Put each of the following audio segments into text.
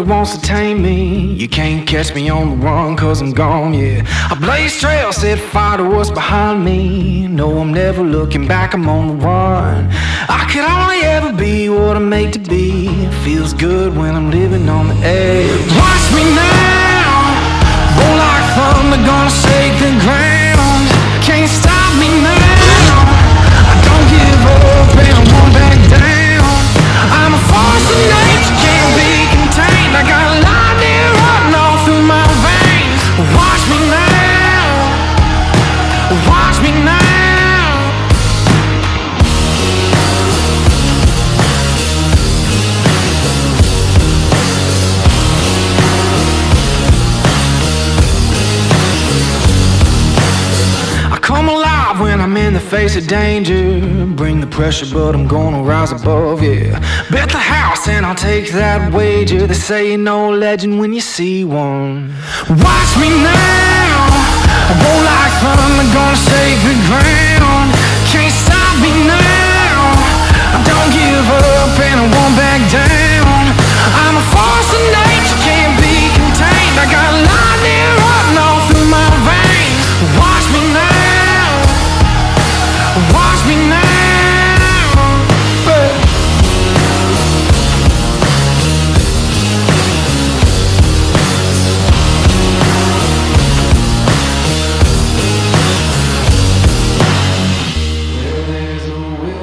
that wants to tame me. You can't catch me on the run, cause I'm gone, yeah. I blaze trails, set fire to what's behind me. No, I'm never looking back, I'm on the run. I could only ever be what I'm made to be. It feels good when I'm living on the edge. Watch me now, roll like thunder, gonna shake the ground. Can't stop me now, I don't give up and I won't back down. I'm a force of nature, can't be contained. I got lightning running all through my veins. Watch me now, watch me now. Come alive when I'm in the face of danger. Bring the pressure, but I'm gonna rise above, yeah. Bet the house and I'll take that wager. They say you know a legend when you see one. Watch me now, I roll like thunder, gonna shake the ground. Can't stop me now, I don't give up and I won't back down. I'm a force of nature, can't be contained. I got lightning running all through my veins. Watch me now, watch me now. Where there's a will.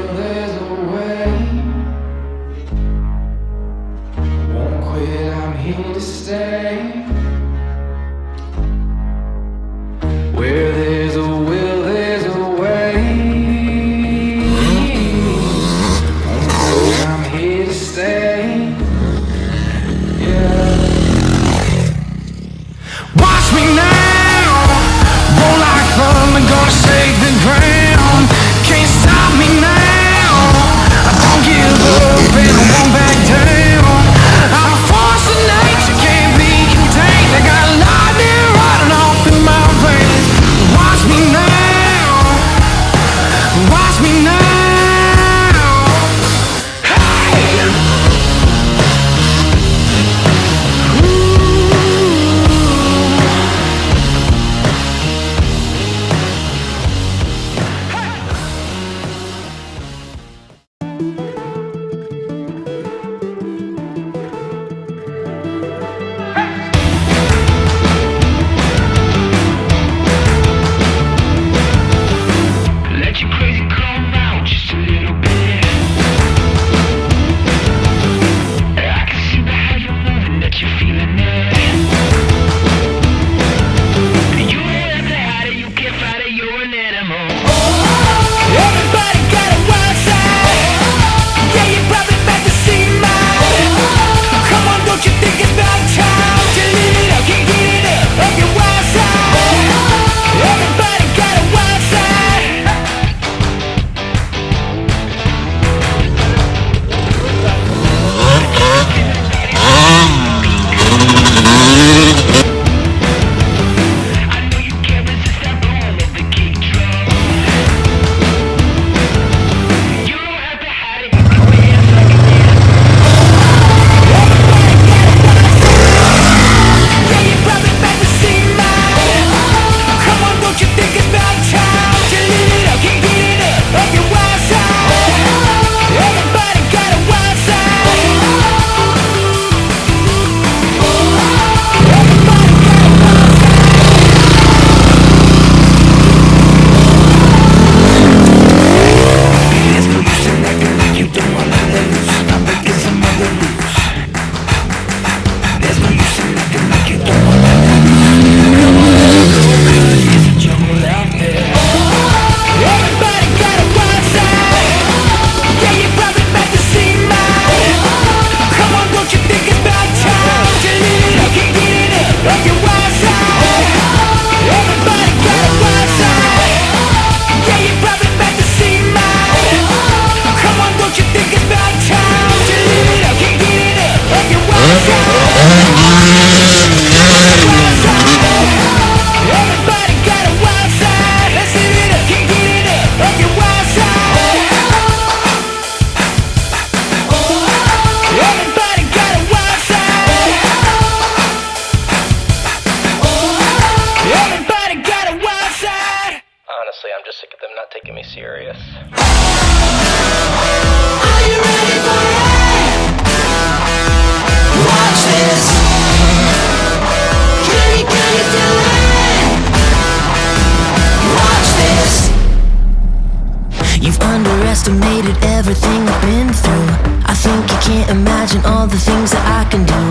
everything I've been through. I think you can't imagine all the things that I can do.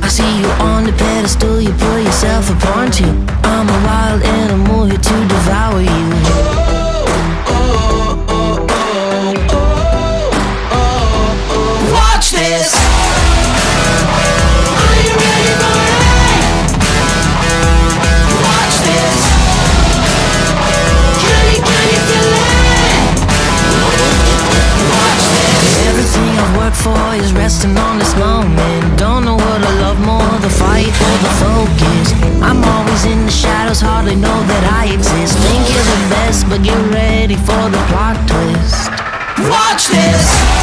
I see you on the pedestal, you put yourself upon too. I'm a wild animal here to devour you. Watch this. Are you ready for it? Watch this. Can you feel it? Watch this. Everything I've worked for is resting on this moment. Don't know what I love more, the fight or the focus. I'm always in the shadows, hardly know that I exist. Think you're the best, but get ready for the plot twist. Watch this.